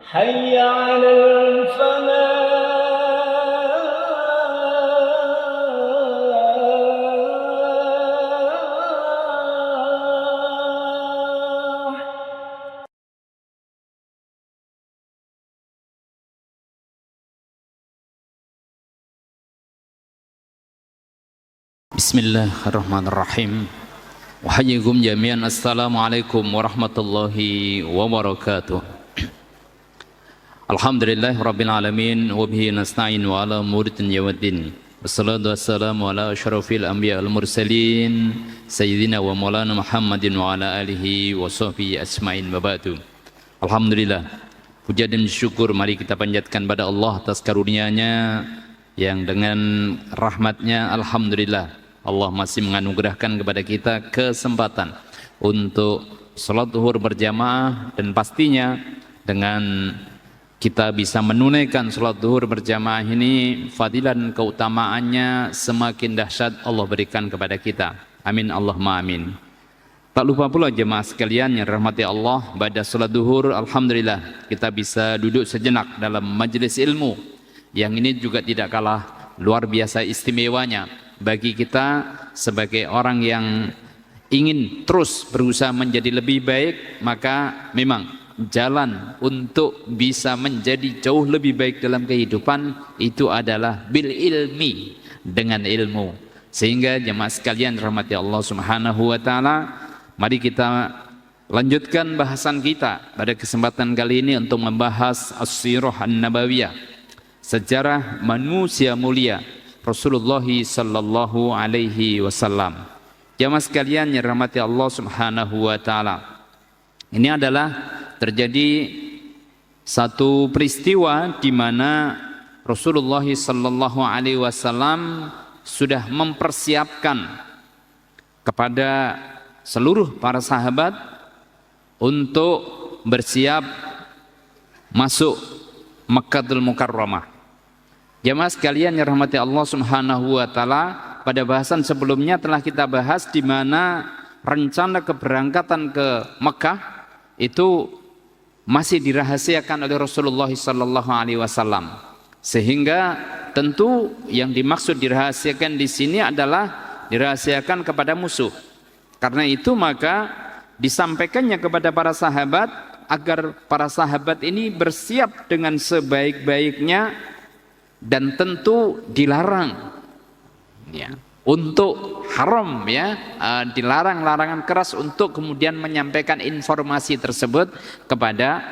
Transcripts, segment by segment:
حي على الفلاح. Bismillahirrahmanirrahim. Wahayyikum jami'an, assalamualaikum warahmatullahi wabarakatuh. Alhamdulillah rabbil alamin, wa bihi nasta'in wa ala umuri dunya waddin. Wassalatu wassalamu ala asyrafil anbiya wal mursalin sayyidina wa maulana Muhammadin wa ala alihi wa sahbihi ajmain, wa ba'du. Alhamdulillah, puja dan syukur mari kita panjatkan pada Allah atas karunia-Nya yang dengan rahmat-Nya alhamdulillah Allah masih menganugerahkan kepada kita kesempatan untuk salat zuhur berjamaah, dan pastinya dengan kita bisa menunaikan salat zuhur berjamaah ini, fadilah dan keutamaannya semakin dahsyat Allah berikan kepada kita. Amin Allahumma amin. Tak lupa pula jemaah sekalian yang rahmati Allah, pada salat zuhur alhamdulillah kita bisa duduk sejenak dalam majelis ilmu yang ini juga tidak kalah luar biasa istimewanya bagi kita sebagai orang yang ingin terus berusaha menjadi lebih baik. Maka memang jalan untuk bisa menjadi jauh lebih baik dalam kehidupan itu adalah bil ilmi, dengan ilmu. Sehingga jemaah sekalian rahmati Allah Subhanahu wa taala, mari kita lanjutkan bahasan kita pada kesempatan kali ini untuk membahas as-sirah an-nabawiyah, sejarah manusia mulia Rasulullah sallallahu alaihi wasallam. Jamaah sekalian yang rahmati Allah Subhanahu wa taala, ini adalah terjadi satu peristiwa di mana Rasulullah sallallahu alaihi wasallam sudah mempersiapkan kepada seluruh para sahabat untuk bersiap masuk Makkahul Mukarramah. Jamaah sekalian yang rahmati Allah Subhanahu wa taala, pada bahasan sebelumnya telah kita bahas di mana rencana keberangkatan ke Mekah itu masih dirahasiakan oleh Rasulullah sallallahu alaihi wasallam. Sehingga tentu yang dimaksud dirahasiakan di sini adalah dirahasiakan kepada musuh. Karena itu maka disampaikannya kepada para sahabat agar para sahabat ini bersiap dengan sebaik-baiknya, dan tentu dilarang ya untuk haram ya, dilarang larangan keras untuk kemudian menyampaikan informasi tersebut kepada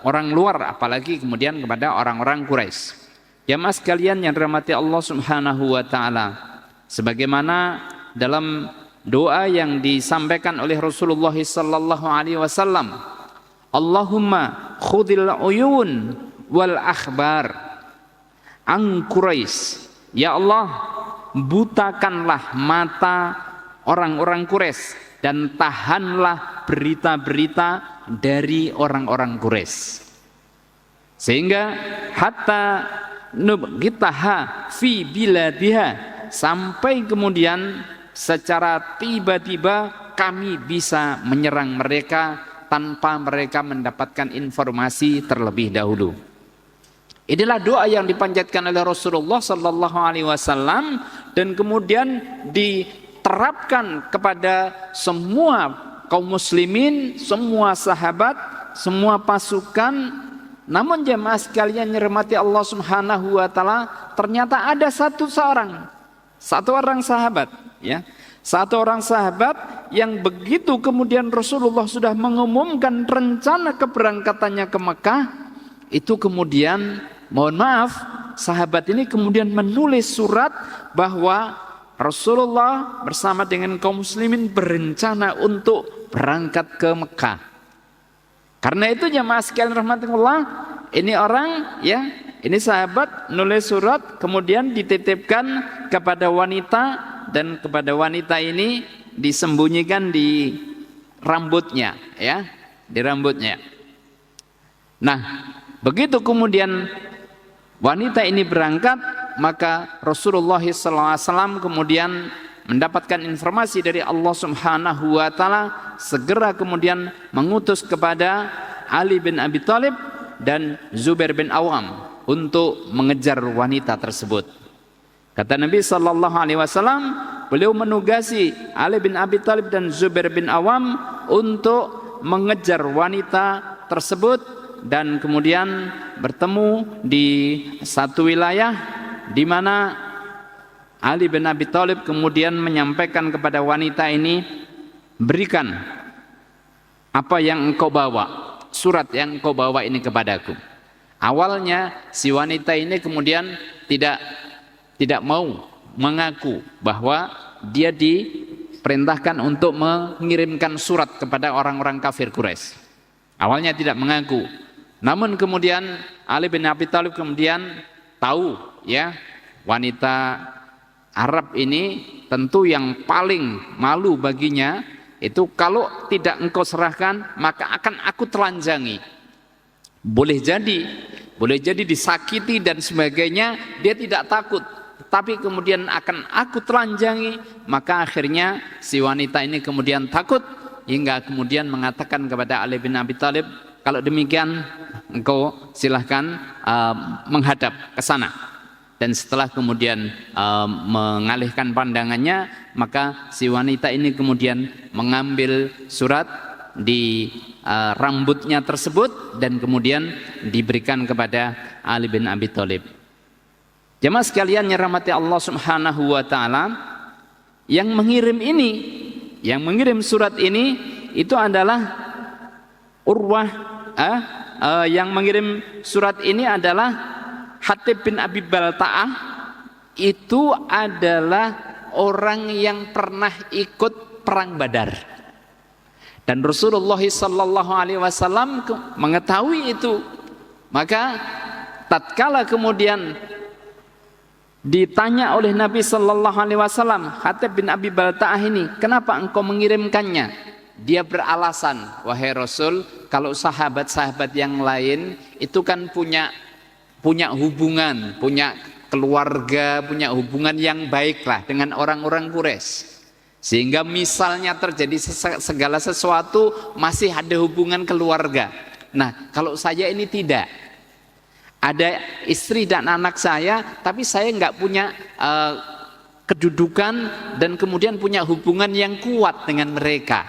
orang luar, apalagi kemudian kepada orang-orang Quraisy. Jamaah sekalian yang dirahmati Allah Subhanahu wa taala, sebagaimana dalam doa yang disampaikan oleh Rasulullah sallallahu alaihi wasallam, Allahumma khudil uyun wal akhbar an Quraisy, ya Allah butakanlah mata orang-orang Quraisy dan tahanlah berita-berita dari orang-orang Quraisy, sehingga hatta nubghitaha fi biladiha, sampai kemudian secara tiba-tiba kami bisa menyerang mereka tanpa mereka mendapatkan informasi terlebih dahulu. Inilah doa yang dipanjatkan oleh Rasulullah sallallahu alaihi wasallam, dan kemudian diterapkan kepada semua kaum muslimin, semua sahabat, semua pasukan. Namun jemaah sekalian yang dirahmati Allah Subhanahu wa taala, ternyata ada satu orang sahabat ya. Satu orang sahabat yang begitu kemudian Rasulullah sudah mengumumkan rencana keberangkatannya ke Mekah, itu kemudian mohon maaf, sahabat ini kemudian menulis surat bahwa Rasulullah bersama dengan kaum muslimin berencana untuk berangkat ke Mekah. Karena itu jemaah sekalian rahmatullah, ini orang ya, ini sahabat nulis surat kemudian dititipkan kepada wanita, dan kepada wanita ini disembunyikan di rambutnya ya, di rambutnya. Nah, begitu kemudian wanita ini berangkat, maka Rasulullah SAW kemudian mendapatkan informasi dari Allah Subhanahu wa taala, segera kemudian mengutus kepada Ali bin Abi Thalib dan Zubair bin Awam untuk mengejar wanita tersebut. Kata Nabi sallallahu alaihi wasallam, beliau menugasi Ali bin Abi Thalib dan Zubair bin Awam untuk mengejar wanita tersebut, dan kemudian bertemu di satu wilayah di mana Ali bin Abi Thalib kemudian menyampaikan kepada wanita ini, berikan apa yang engkau bawa, surat yang engkau bawa ini kepadaku. Awalnya si wanita ini kemudian tidak mau mengaku bahwa dia diperintahkan untuk mengirimkan surat kepada orang-orang kafir Quraisy. Awalnya tidak mengaku. Namun kemudian Ali bin Abi Thalib kemudian tahu ya, wanita Arab ini tentu yang paling malu baginya itu kalau tidak engkau serahkan maka akan aku telanjangi. Boleh jadi disakiti dan sebagainya, dia tidak takut, tapi kemudian akan aku telanjangi. Maka akhirnya si wanita ini kemudian takut hingga kemudian mengatakan kepada Ali bin Abi Thalib, kalau demikian engkau silahkan menghadap ke sana. Dan setelah kemudian mengalihkan pandangannya, maka si wanita ini kemudian mengambil surat di rambutnya tersebut dan kemudian diberikan kepada Ali bin Abi Thalib. Jemaah sekalian yang dirahmati Allah Subhanahu wa taala, yang mengirim surat ini itu adalah Urwah, yang mengirim surat ini adalah Hatib bin Abi Balta'ah. Itu adalah orang yang pernah ikut perang Badar. Dan Rasulullah sallallahu alaihi wasallam mengetahui itu. Maka tatkala kemudian ditanya oleh Nabi sallallahu alaihi wasallam, Hatib bin Abi Balta'ah ini, kenapa engkau mengirimkannya? Dia beralasan, wahai Rasul, kalau sahabat-sahabat yang lain itu kan punya hubungan, punya keluarga, punya hubungan yang baiklah dengan orang-orang Quraisy. Sehingga misalnya terjadi segala sesuatu masih ada hubungan keluarga. Nah, kalau saya ini tidak. Ada istri dan anak saya, tapi saya nggak punya kedudukan dan kemudian punya hubungan yang kuat dengan mereka.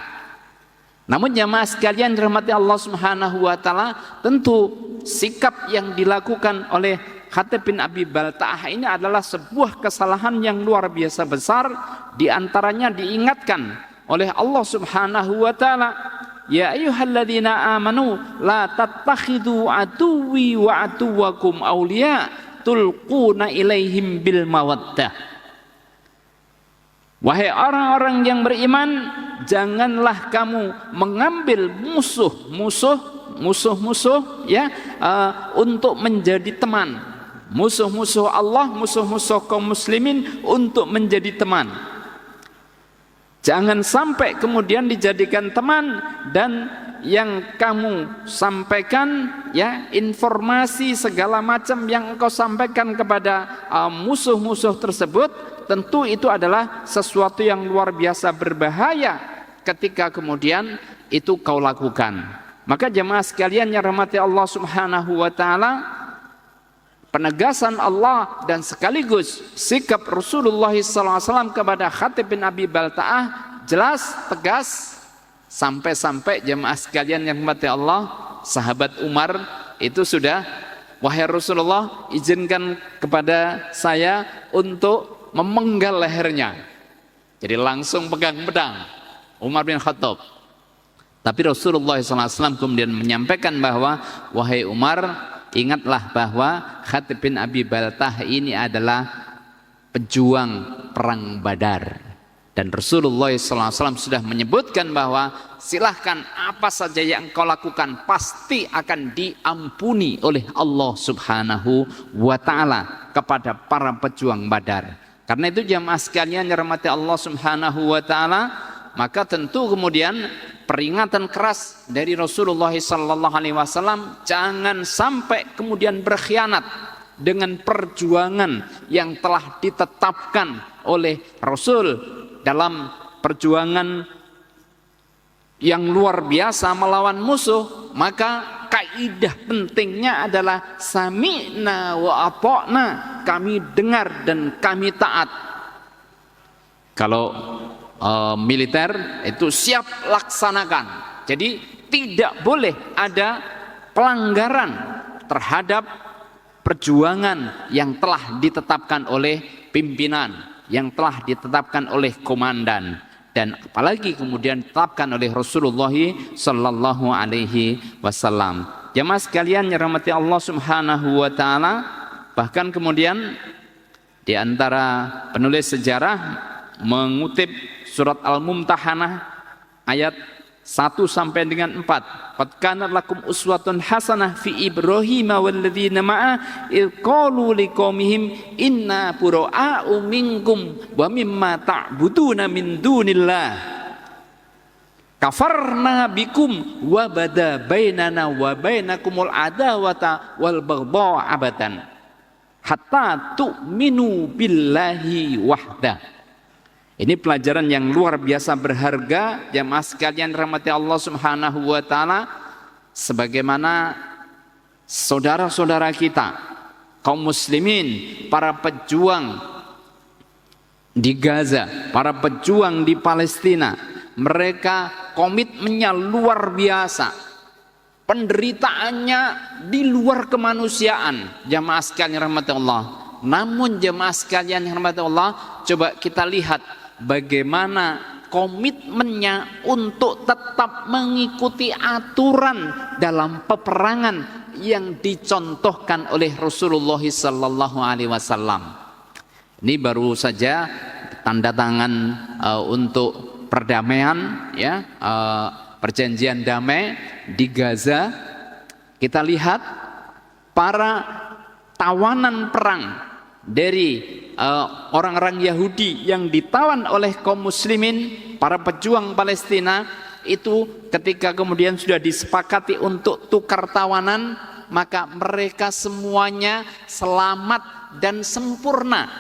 Namun jamaah sekalian dirahmati Allah Subhanahu wa taala, tentu sikap yang dilakukan oleh Hatib bin Abi Balta'ah ini adalah sebuah kesalahan yang luar biasa besar. Di antaranya diingatkan oleh Allah Subhanahu wa taala, ya ayyuhalladzina amanu la tattakhidhu aduwwi wa aduwwakum awliya tulquna ilaihim bil mawaddah. Wahai orang-orang yang beriman, janganlah kamu mengambil musuh-musuh ya, untuk menjadi teman. Musuh-musuh Allah, musuh-musuh kaum muslimin untuk menjadi teman. Jangan sampai kemudian dijadikan teman, dan yang kamu sampaikan ya, informasi segala macam yang engkau sampaikan kepada musuh-musuh tersebut, tentu itu adalah sesuatu yang luar biasa berbahaya ketika kemudian itu kau lakukan. Maka jemaah sekalian yang rahmati Allah Subhanahu wa taala, penegasan Allah dan sekaligus sikap Rasulullah SAW kepada Hatib bin Abi Balta'ah jelas, tegas, sampai-sampai jemaah sekalian yang dirahmati Allah, sahabat Umar itu sudah, wahai Rasulullah, izinkan kepada saya untuk memenggal lehernya. Jadi langsung pegang pedang Umar bin Khattab. Tapi Rasulullah SAW kemudian menyampaikan bahwa, wahai Umar, ingatlah bahwa Hatib bin Abi Balta'ah ini adalah pejuang perang Badar. Dan Rasulullah SAW sudah menyebutkan bahwa silahkan apa saja yang engkau lakukan pasti akan diampuni oleh Allah Subhanahu wa ta'ala kepada para pejuang Badar. Karena itu jamaah sekalian yang dirahmati Allah Subhanahu wa ta'ala, maka tentu kemudian peringatan keras dari Rasulullah SAW, jangan sampai kemudian berkhianat dengan perjuangan yang telah ditetapkan oleh Rasul dalam perjuangan yang luar biasa melawan musuh. Maka kaidah pentingnya adalah sami'na wa ata'na, kami dengar dan kami taat. Kalau militer itu siap laksanakan. Jadi tidak boleh ada pelanggaran terhadap perjuangan yang telah ditetapkan oleh pimpinan, yang telah ditetapkan oleh komandan, dan apalagi kemudian ditetapkan oleh Rasulullah sallallahu alaihi wasallam. Jamaah sekalian yang dirahmati Allah Subhanahu wa taala, bahkan kemudian di antara penulis sejarah mengutip surat Al-Mumtahanah ayat 1 sampai dengan 4. Qad kana lakum uswatun hasanah fi Ibrahim walladzina ma'a id qalu liqaumihim inna bura'a'u minkum wa mimma ta'buduna min dunillah kafarna bikum wa bada bainana wa bainakumul adawata wal baghdha abadan hatta tu'minu billahi wahdah. Ini pelajaran yang luar biasa berharga jamaah sekalian rahmati Allah Subhanahu wa taala, sebagaimana saudara-saudara kita kaum muslimin, para pejuang di Gaza, para pejuang di Palestina, mereka komitmennya luar biasa, penderitaannya di luar kemanusiaan jamaah sekalian rahmati Allah. Namun jamaah sekalian rahmati Allah, coba kita lihat bagaimana komitmennya untuk tetap mengikuti aturan dalam peperangan yang dicontohkan oleh Rasulullah sallallahu alaihi wasallam. Ini baru saja tanda tangan untuk perdamaian, ya, perjanjian damai di Gaza. Kita lihat para tawanan perang dari orang-orang Yahudi yang ditawan oleh kaum muslimin, para pejuang Palestina itu ketika kemudian sudah disepakati untuk tukar tawanan, maka mereka semuanya selamat dan sempurna,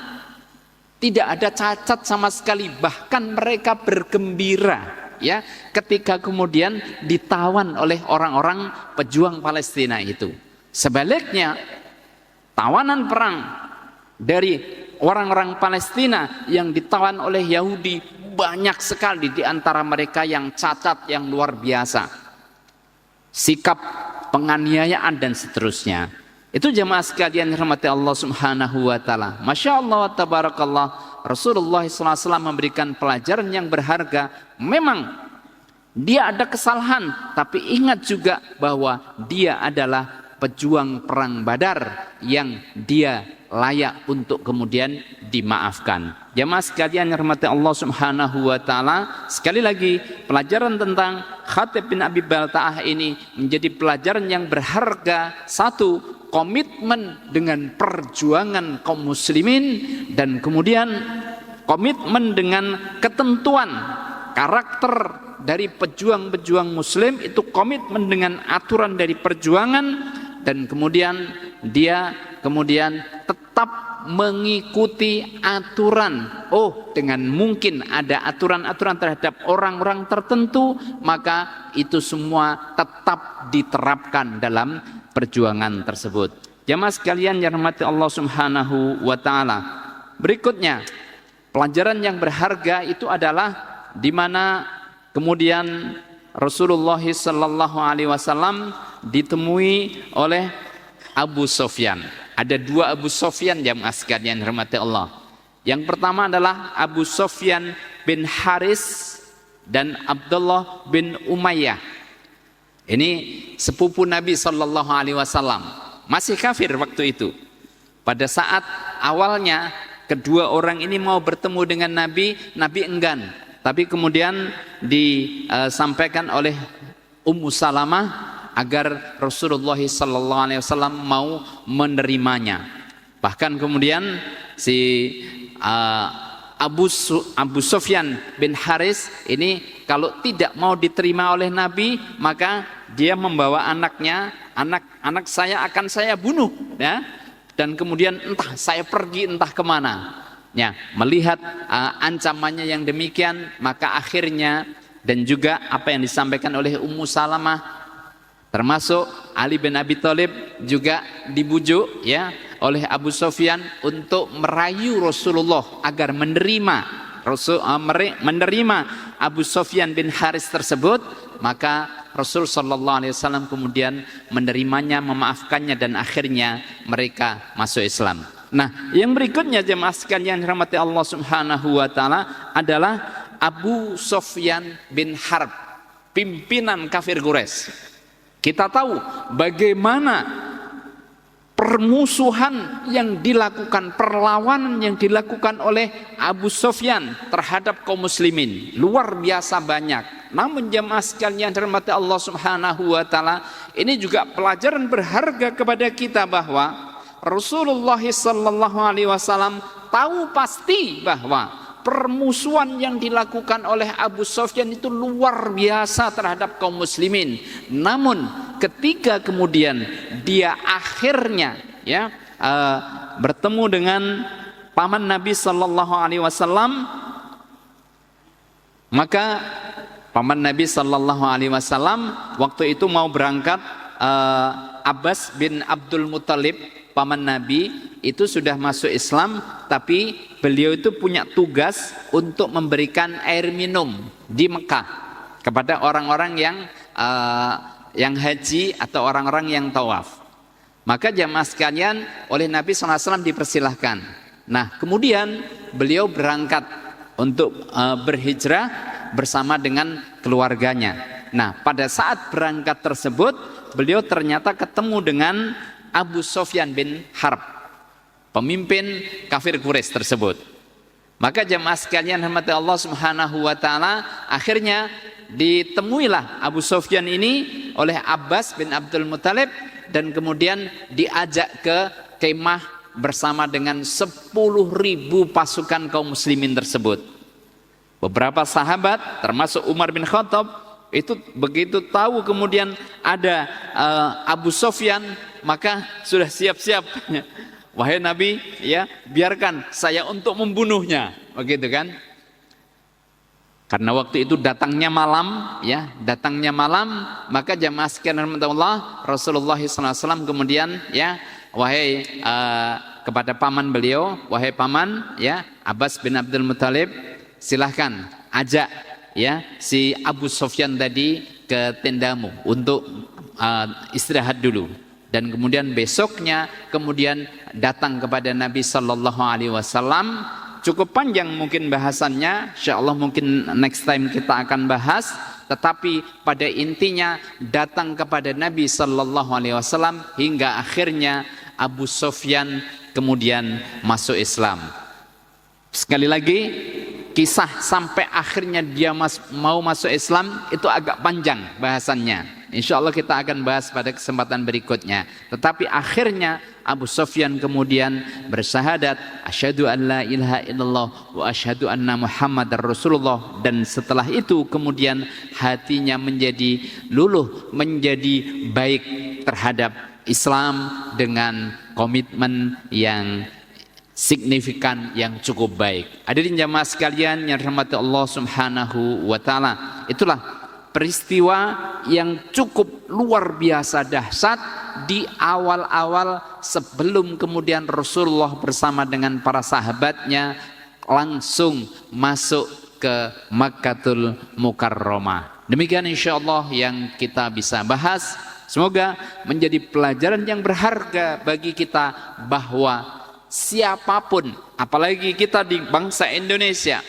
tidak ada cacat sama sekali, bahkan mereka bergembira, ya, ketika kemudian ditawan oleh orang-orang pejuang Palestina itu. Sebaliknya, tawanan perang dari orang-orang Palestina yang ditawan oleh Yahudi banyak sekali, di antara mereka yang cacat yang luar biasa, sikap penganiayaan dan seterusnya. Itu jemaah sekalian rahmati Allah Subhanahu wa taala. Masya Allah wa tabarakallah, Rasulullah SAW memberikan pelajaran yang berharga. Memang dia ada kesalahan, tapi ingat juga bahwa dia adalah pejuang perang Badar yang dia layak untuk kemudian dimaafkan. Jamaah sekalian yang rahmati Allah Subhanahu wa taala, sekali lagi pelajaran tentang Khatib bin Abi Balta'ah ini menjadi pelajaran yang berharga. Satu, komitmen dengan perjuangan kaum muslimin, dan kemudian komitmen dengan ketentuan karakter dari pejuang-pejuang muslim, itu komitmen dengan aturan dari perjuangan, dan kemudian dia tetap mengikuti aturan. Oh, dengan mungkin ada aturan-aturan terhadap orang-orang tertentu, maka itu semua tetap diterapkan dalam perjuangan tersebut. Jamaah sekalian yang dirahmati Allah Subhanahu wa taala. Berikutnya, pelajaran yang berharga itu adalah di mana kemudian Rasulullah sallallahu alaihi wasallam ditemui oleh Abu Sufyan. Ada dua Abu Sufyan jamaah sekalian rahmati Allah. Yang pertama adalah Abu Sufyan bin Haris dan Abdullah bin Umayyah. Ini sepupu Nabi sallallahu alaihi wasallam, masih kafir waktu itu. Pada saat awalnya kedua orang ini mau bertemu dengan Nabi, Nabi enggan. Tapi kemudian disampaikan oleh Ummu Salamah agar Rasulullah SAW mau menerimanya. Bahkan kemudian si Abu Sufyan bin Haris ini kalau tidak mau diterima oleh Nabi, maka dia membawa anaknya, anak saya akan saya bunuh, ya. Dan kemudian entah saya pergi entah kemana. Ya, melihat ancamannya yang demikian, maka akhirnya, dan juga apa yang disampaikan oleh Ummu Salamah, Termasuk Ali bin Abi Thalib juga dibujuk ya oleh Abu Sufyan untuk merayu Rasulullah agar menerima Abu Sufyan bin Haris tersebut. Maka Rasul sallallahu alaihi wasallam kemudian menerimanya, memaafkannya, dan akhirnya mereka masuk Islam. Nah, yang berikutnya jemaah sekalian dirahmati Allah Subhanahu wa taala adalah Abu Sufyan bin Harb, pimpinan kafir Quraisy. Kita tahu bagaimana permusuhan yang dilakukan, perlawanan yang dilakukan oleh Abu Sufyan terhadap kaum muslimin luar biasa banyak. Namun jemaah sekalian dirahmati Allah Subhanahu wa taala, ini juga pelajaran berharga kepada kita bahwa Rasulullah sallallahu alaihi wasallam tahu pasti bahwa permusuhan yang dilakukan oleh Abu Sufyan itu luar biasa terhadap kaum muslimin. Namun ketika kemudian dia akhirnya bertemu dengan paman Nabi sallallahu alaihi wasallam, maka paman Nabi sallallahu alaihi wasallam waktu itu mau berangkat, Abbas bin Abdul Muthalib, paman Nabi itu sudah masuk Islam, tapi beliau itu punya tugas untuk memberikan air minum di Mekah kepada orang-orang yang haji atau orang-orang yang tawaf. Maka jamaah sekalian oleh Nabi SAW dipersilahkan. Nah, kemudian beliau berangkat untuk berhijrah bersama dengan keluarganya. Nah, pada saat berangkat tersebut beliau ternyata ketemu dengan Abu Sufyan bin Harb, pemimpin kafir Quraisy tersebut. Maka jemaah sekalian rahmati Allah Subhanahu wa taala, akhirnya ditemuilah Abu Sufyan ini oleh Abbas bin Abdul Muthalib dan kemudian diajak ke kemah bersama dengan 10.000 pasukan kaum muslimin tersebut. Beberapa sahabat termasuk Umar bin Khattab itu begitu tahu kemudian ada Abu Sufyan, maka sudah siap-siap, wahai Nabi, ya biarkan saya untuk membunuhnya, begitu kan? Karena waktu itu datangnya malam, maka jamaah sekalian rahmatullah, Rasulullah SAW kemudian wahai kepada paman beliau, wahai paman Abbas bin Abdul Muthalib, silahkan ajak si Abu Sufyan tadi ke tendamu untuk istirahat dulu, dan kemudian besoknya kemudian datang kepada Nabi sallallahu alaihi wasallam. Cukup panjang mungkin bahasannya, insyaallah mungkin next time kita akan bahas, tetapi pada intinya datang kepada Nabi sallallahu alaihi wasallam hingga akhirnya Abu Sufyan kemudian masuk Islam. Sekali lagi, kisah sampai akhirnya dia mau masuk Islam itu agak panjang bahasannya. Insya Allah kita akan bahas pada kesempatan berikutnya. Tetapi akhirnya Abu Sufyan kemudian bersyahadat, asyhadu an la ilaha illallah wa asyhadu anna Muhammadar Rasulullah, dan setelah itu kemudian hatinya menjadi luluh, menjadi baik terhadap Islam dengan komitmen yang signifikan, yang cukup baik. Hadirin jamaah sekalian yang dirahmati Allah Subhanahu wa taala, itulah peristiwa yang cukup luar biasa dahsyat di awal-awal sebelum kemudian Rasulullah bersama dengan para sahabatnya langsung masuk ke Makkatul Mukarramah. Demikian insyaallah yang kita bisa bahas. Semoga menjadi pelajaran yang berharga bagi kita bahwa siapapun, apalagi kita di bangsa Indonesia,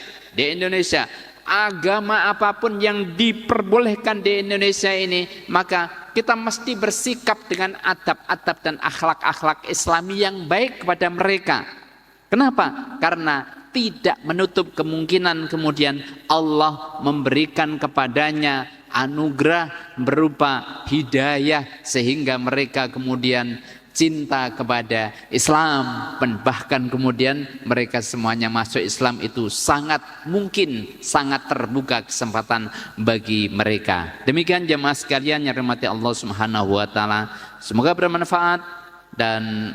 agama apapun yang diperbolehkan di Indonesia ini, maka kita mesti bersikap dengan adab-adab dan akhlak-akhlak Islami yang baik kepada mereka. Kenapa? Karena tidak menutup kemungkinan kemudian Allah memberikan kepadanya anugerah berupa hidayah sehingga mereka kemudian cinta kepada Islam, dan bahkan kemudian mereka semuanya masuk Islam. Itu sangat mungkin, sangat terbuka kesempatan bagi mereka. Demikian jemaah sekalian yang dirahmati Allah Subhanahu wa taala, semoga bermanfaat dan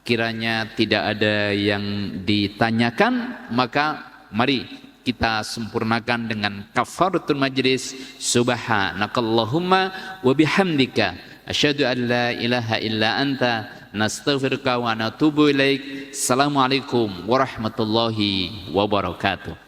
kiranya tidak ada yang ditanyakan, maka mari kita sempurnakan dengan kafaratul majlis. Subhanakallahumma wa bihamdika asyhadu an la ilaha illa anta nastaghfiruka wa natubu ilaik. Assalamualaikum warahmatullahi wabarakatuh.